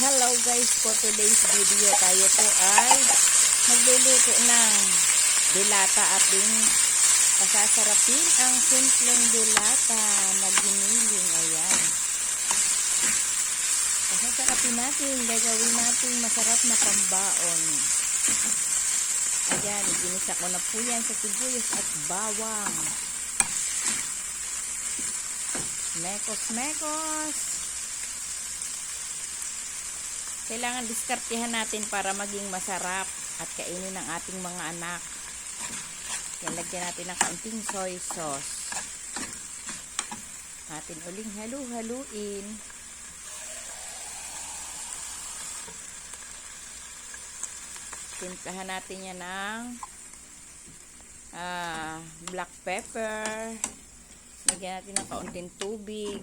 Hello guys, for today's video tayo po ay magluluto ng dilata ating pasasarapin ang simpleng dilata na giniling. Ayan, pasasarapin natin, gagawin natin masarap na pambaon. Ayan, ginisa ko na po yan sa sibuyas at bawang. Mekos. Kailangan diskartehan natin para maging masarap at kainin ng ating mga anak. Yan, lagyan natin ng kaunting soy sauce. Natin uling halu-haluin. Timplahan natin yan ng black pepper. Lagyan natin ng kaunting tubig.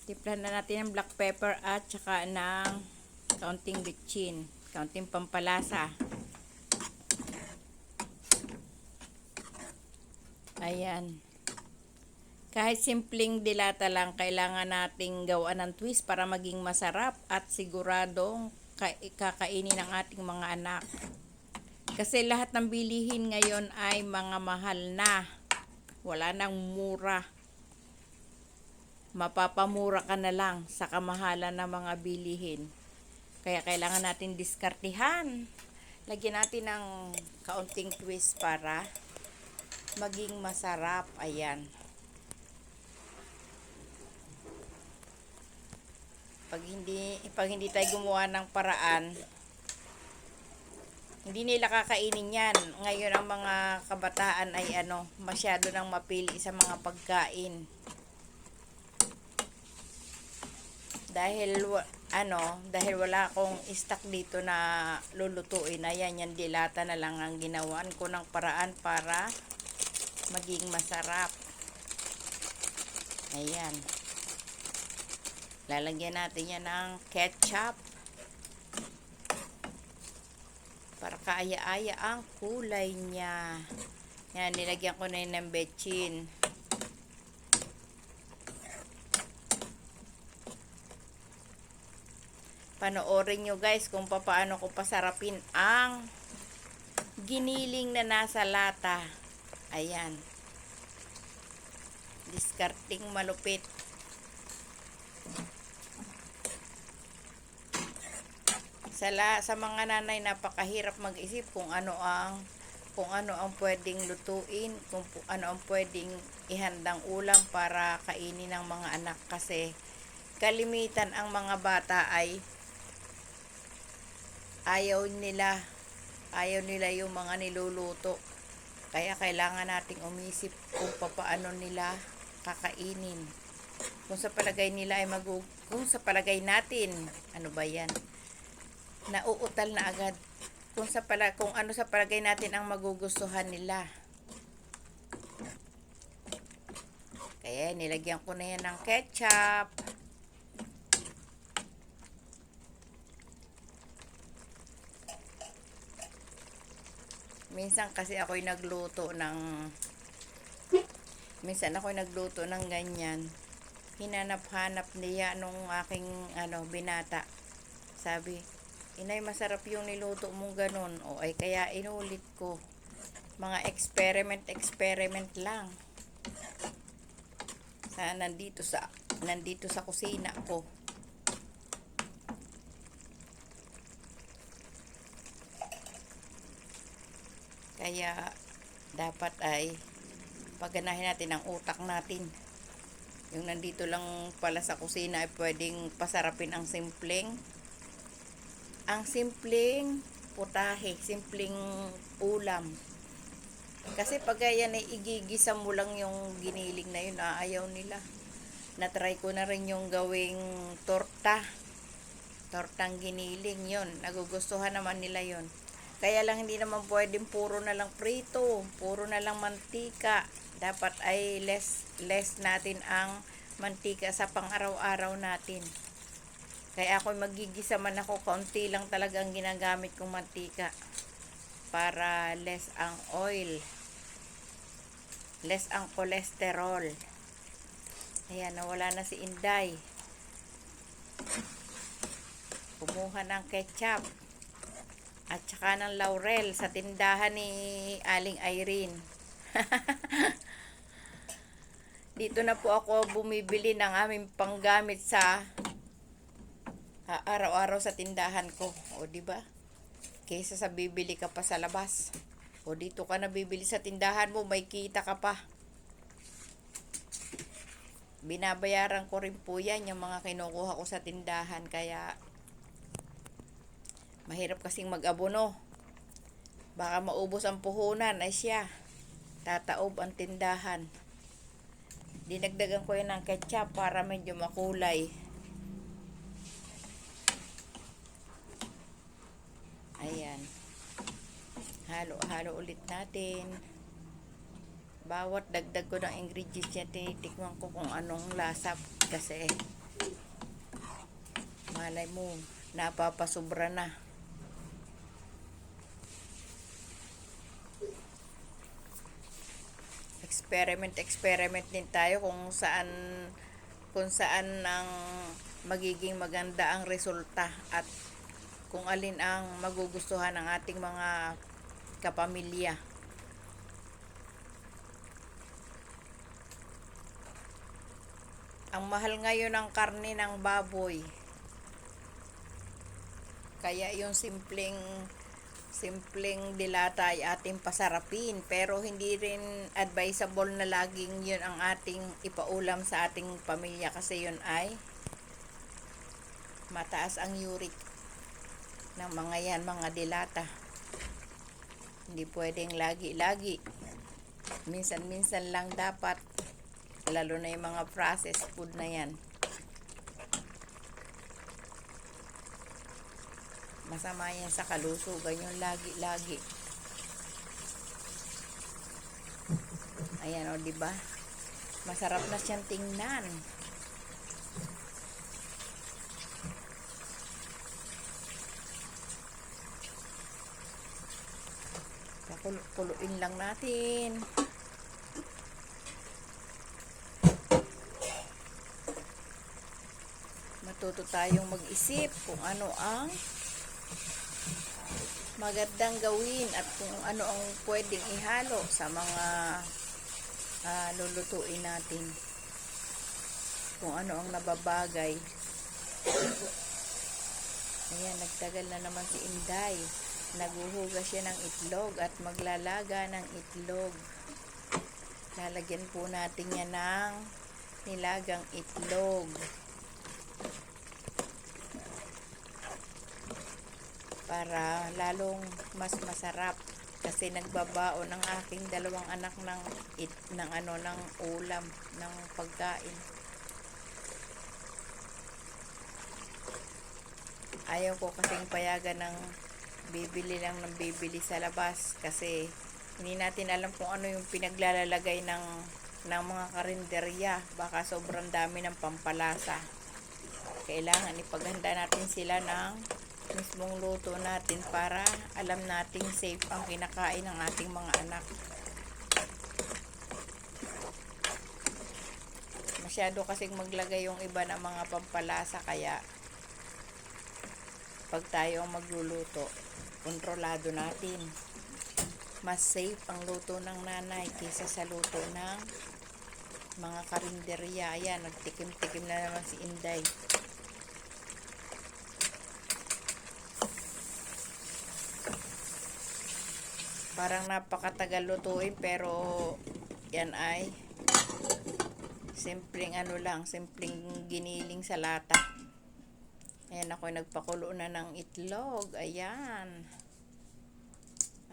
Timplahan na natin ng black pepper at saka ng kaunting bitchin, kaunting pampalasa. Ayan. Kahit simpleng dilata lang, kailangan nating gawan ng twist para maging masarap at siguradong kakainin ng ating mga anak. Kasi lahat ng bilihin ngayon ay mga mahal na. Wala nang mura. Mapapamura ka na lang sa kamahalan ng mga bilihin. Kaya kailangan natin diskartihan. Lagyan natin ng kaunting twist para maging masarap. Ayan. Pag hindi tayo gumawa ng paraan, hindi nila kakainin yan. Ngayon ang mga kabataan ay masyado nang mapili sa mga pagkain. Dahil wala akong stock dito na lulutuin, ayan, yan dilata na lang ang ginawan ko ng paraan para maging masarap. Ayan, lalagyan natin yan ng ketchup para kaaya-aya ang kulay niya. Yan, nilagyan ko na yun ng betchin. Panoorin nyo guys kung paano ko pasarapin ang giniling na nasa lata. Ayan. Diskarting malupit. Sa mga nanay, napakahirap mag-isip kung ano ang pwedeng lutuin, kung ano ang pwedeng ihandang ulam para kainin ng mga anak, kasi kalimitan ang mga bata ay ayaw nila yung mga niluluto. Kaya kailangan nating umisip kung paano nila kakainin. Kung sa palagay nila ay kung sa palagay natin, ano ba yan? Nauutal na agad. Kung ano sa palagay natin ang magugustuhan nila. Kaya nilagyan ko na yan ng ketchup. Minsan ako'y nagluto ng ganyan. Hinanap-hanap niya nung aking binata. Sabi, "Inay, masarap yung niluto mong ganun." O ay kaya inulit ko. Mga experiment lang. Nandito sa kusina ko. Kaya dapat ay pagganahin natin ang utak natin. Yung nandito lang pala sa kusina ay pwedeng pasarapin ang simpleng putahe, simpleng ulam. Kasi pag yan ay igigisa mo lang yung giniling na yun, ayaw nila. Na-try ko na rin yung gawing tortang giniling, yun, nagugustuhan naman nila yun. Kaya lang hindi naman pwedeng puro na lang prito, puro na lang mantika. Dapat ay less natin ang mantika sa pang-araw-araw natin. Kaya ako magigisa man ako, kaunti lang talaga ang ginagamit kong mantika. Para less ang oil, less ang cholesterol. Ayan, nawala na si Inday. kumuha ng ketchup at saka ng laurel sa tindahan ni Aling Irene. Dito na po ako bumibili ng aming panggamit sa araw-araw sa tindahan ko. O di ba? Kaysa sa bibili ka pa sa labas. O dito ka na bibili sa tindahan mo, may kita ka pa. Binabayaran ko rin po yan yung mga kinukuha ko sa tindahan, kaya mahirap kasing mag-abono. Baka maubos ang puhunan ay siya. Tataob ang tindahan. Dinagdagan ko yun ng ketchup para medyo makulay. Ayan. Halo-halo ulit natin. Bawat dagdag ko ng ingredients niya, tinitikman ko kung anong lasa. Kasi malay mo, napapasobra na. Experiment din tayo kung saan ang magiging maganda ang resulta at kung alin ang magugustuhan ng ating mga kapamilya. Ang mahal ngayon ng karne ng baboy. Kaya yung simpleng dilata ay ating pasarapin, pero hindi rin advisable na laging yun ang ating ipaulam sa ating pamilya kasi yun ay mataas ang uric ng mga dilata. Hindi pwedeng lagi-lagi. Minsan-minsan lang dapat, lalo na yung mga processed food na yan. Masama yan sa kalusugan yung lagi-lagi. Ayan o, diba? Masarap na siyang tingnan. Kuluin lang natin. Matuto tayong mag-isip kung ano ang magandang gawin at kung ano ang pwedeng ihalo sa mga lulutuin natin. Kung ano ang nababagay. Ayan, nagtagal na naman si Inday. Naghuhugas siya ng itlog at maglalaga ng itlog. Lalagyan po natin yan ng nilagang itlog. Para lalong mas masarap kasi nagbabaon ng aking dalawang anak ng ulam, ng pagkain. Ayaw ko kasing payagan ng bibili sa labas kasi hindi natin alam kung ano yung pinaglalagay ng mga karinderya. Baka sobrang dami ng pampalasa. Kailangan ipaghanda natin sila ng mismong luto natin para alam nating safe ang kinakain ng ating mga anak. Masyado kasing maglagay yung iba ng mga pampalasa, kaya pag tayo ang magluluto, kontrolado natin. Mas safe ang luto ng nanay kaysa sa luto ng mga karinderya. Ayan, nagtikim-tikim na naman si Inday. Parang napakatagal lutuin, pero yan ay simpleng simpleng giniling sa lata. Ayan, ako nagpakulo na ng itlog. Ayan.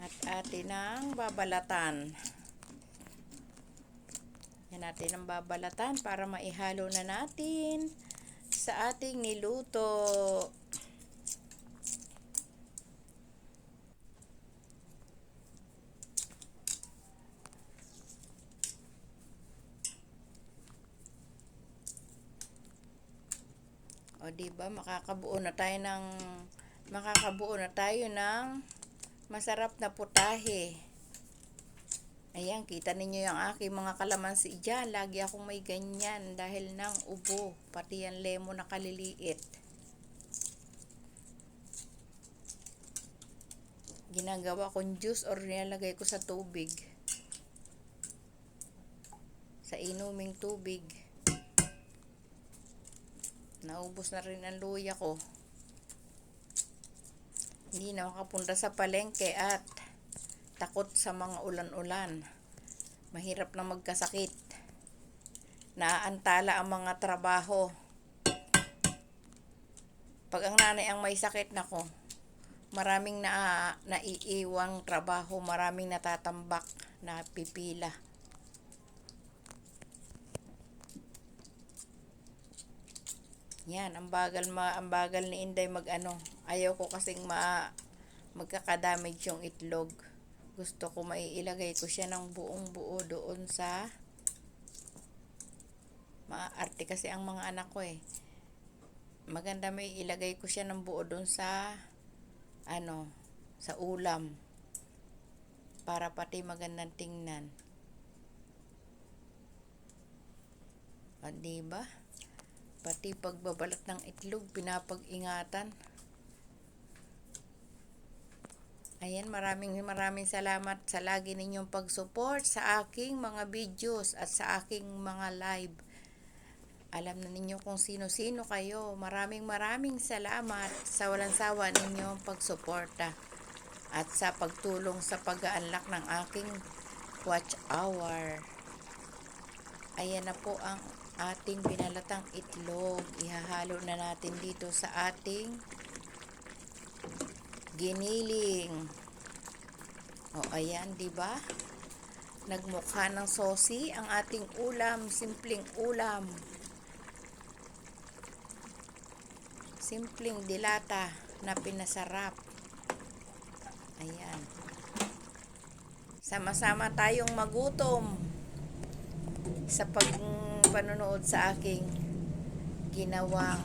At atin ang babalatan. Yan natin ang babalatan para maihalo na natin sa ating niluto. O diba, makakabuo na tayo ng masarap na putahe. Ayan, kita ninyo yung aking mga kalamansi dyan. Lagi akong may ganyan dahil ng ubo, pati yan lemon na kaliliit. ginagawa kong juice or nilalagay ko sa tubig. Sa inuming tubig. Naubos na rin ang luya ko. Hindi na makapunta sa palengke at takot sa mga ulan-ulan. Mahirap na magkasakit. Naaantala ang mga trabaho. Pag ang nanay ang may sakit, nako, maraming naiiwang trabaho, maraming natatambak na pipila. Yan, ang bagal ni Inday Ayaw ko kasing magkakadamage yung itlog. Gusto ko maiilagay ko siya ng buong buo doon sa maarte kasi ang mga anak ko eh. Maganda may ilagay ko siya ng buo doon sa sa ulam para pati magandang tingnan. O, diba? Pati pagbabalat ng itlog, pinapag-ingatan. Ayan, maraming salamat sa lagi ninyong pag-support sa aking mga videos at sa aking mga live. Alam na ninyo kung sino-sino kayo. Maraming salamat sa walang sawa ninyong pagsuporta at sa pagtulong sa pag-unlock ng aking watch hour. Ayan na po ang ating binalatang itlog. Ihahalo na natin dito sa ating giniling. O ayan, 'di ba? Nagmukha ng saucy ang ating ulam, simpleng ulam. Simpleng dilata na pinasarap. Ayan. Sama-sama tayong magutom sa panonood sa aking ginawang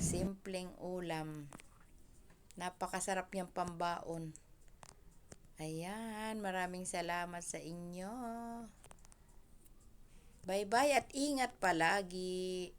simpleng ulam. Napakasarap niyang pambaon. Ayan, maraming salamat sa inyo. Bye-bye at ingat palagi.